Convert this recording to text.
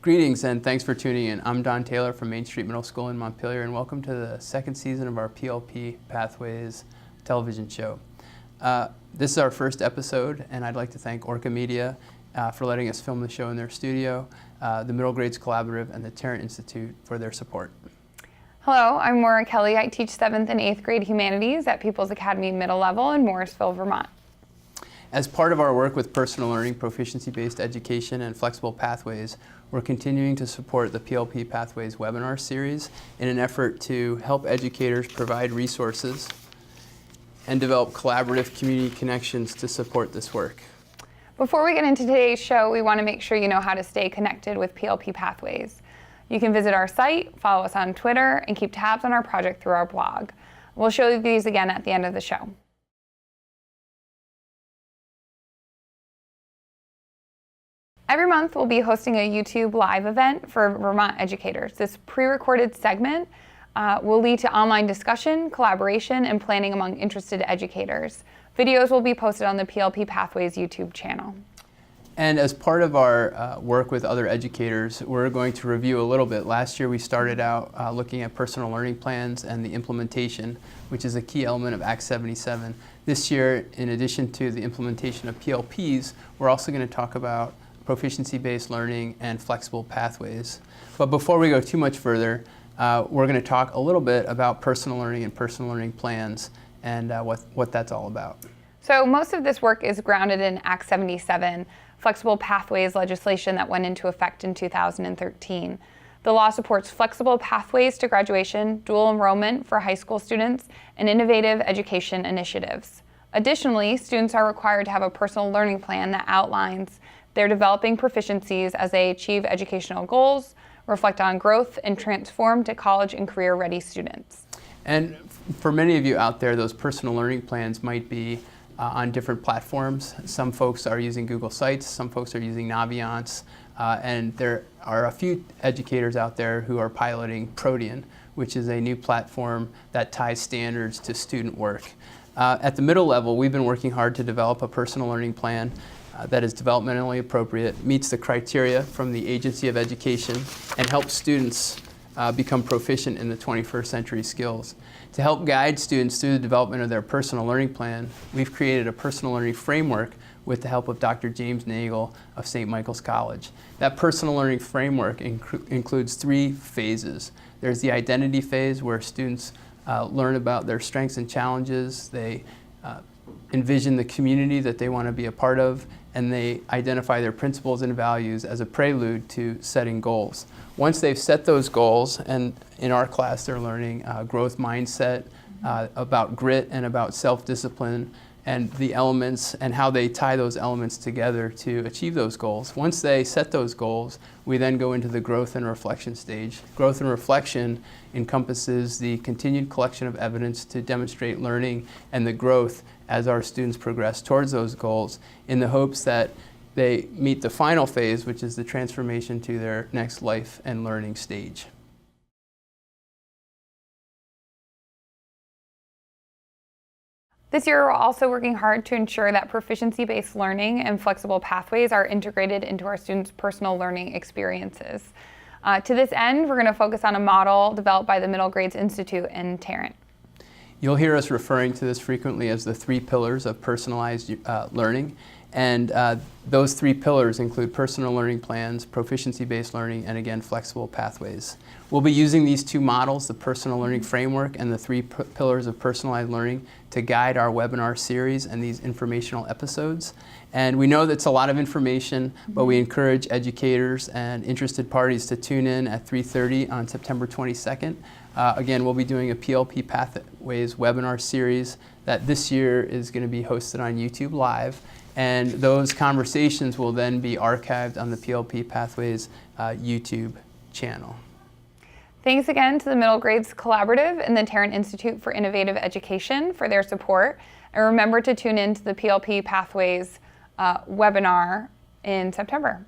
Greetings and thanks for tuning in. I'm Don Taylor from Main Street Middle School in Montpelier, and welcome to the second season of our PLP Pathways television show. This is our first episode, and I'd like to thank Orca Media for letting us film the show in their studio, the Middle Grades Collaborative, and the Tarrant Institute for their support. Hello, I'm Maura Kelly. I teach 7th and 8th grade humanities at People's Academy Middle Level in Morrisville, Vermont. As part of our work with personal learning, proficiency-based education, and flexible pathways, we're continuing to support the PLP Pathways webinar series in an effort to help educators provide resources and develop collaborative community connections to support this work. Before we get into today's show, we want to make sure you know how to stay connected with PLP Pathways. You can visit our site, follow us on Twitter, and keep tabs on our project through our blog. We'll show you these again at the end of the show. Every month, we'll be hosting a YouTube live event for Vermont educators. This pre-recorded segment will lead to online discussion, collaboration, and planning among interested educators. Videos will be posted on the PLP Pathways YouTube channel. And as part of our work with other educators, we're going to review a little bit. Last year, we started out looking at personal learning plans and the implementation, which is a key element of Act 77. This year, in addition to the implementation of PLPs, we're also going to talk about proficiency-based learning and flexible pathways. But before we go too much further, we're going to talk a little bit about personal learning and personal learning plans and what that's all about. So most of this work is grounded in Act 77, flexible pathways legislation that went into effect in 2013. The law supports flexible pathways to graduation, dual enrollment for high school students, and innovative education initiatives. Additionally, students are required to have a personal learning plan that outlines their developing proficiencies as they achieve educational goals, reflect on growth, and transform to college and career-ready students. And for many of you out there, those personal learning plans might be on different platforms. Some folks are using Google Sites, some folks are using Naviance, and there are a few educators out there who are piloting Protean, which is a new platform that ties standards to student work. At the middle level, we've been working hard to develop a personal learning plan that is developmentally appropriate, meets the criteria from the Agency of Education, and helps students become proficient in the 21st century skills. To help guide students through the development of their personal learning plan, we've created a personal learning framework with the help of Dr. James Nagel of St. Michael's College. That personal learning framework includes 3 phases. There's the identity phase, where students learn about their strengths and challenges. They envision the community that they want to be a part of, and they identify their principles and values as a prelude to setting goals. Once they've set those goals, and in our class they're learning growth mindset, about grit and about self-discipline, and the elements and how they tie those elements together to achieve those goals. Once they set those goals, we then go into the growth and reflection stage. Growth and reflection encompasses the continued collection of evidence to demonstrate learning and the growth as our students progress towards those goals, in the hopes that they meet the final phase, which is the transformation to their next life and learning stage. This year, we're also working hard to ensure that proficiency-based learning and flexible pathways are integrated into our students' personal learning experiences. To this end, we're going to focus on a model developed by the Middle Grades Institute in Tarrant. You'll hear us referring to this frequently as the 3 pillars of personalized learning. And those 3 pillars include personal learning plans, proficiency-based learning, and again, flexible pathways. We'll be using these 2 models, the personal learning framework and the 3 pillars of personalized learning, to guide our webinar series and these informational episodes. And we know that's a lot of information, but we encourage educators and interested parties to tune in at 3:30 on September 22nd. Again, we'll be doing a PLP Pathways webinar series that this year is going to be hosted on YouTube Live. And those conversations will then be archived on the PLP Pathways YouTube channel. Thanks again to the Middle Grades Collaborative and the Tarrant Institute for Innovative Education for their support. And remember to tune in to the PLP Pathways webinar in September.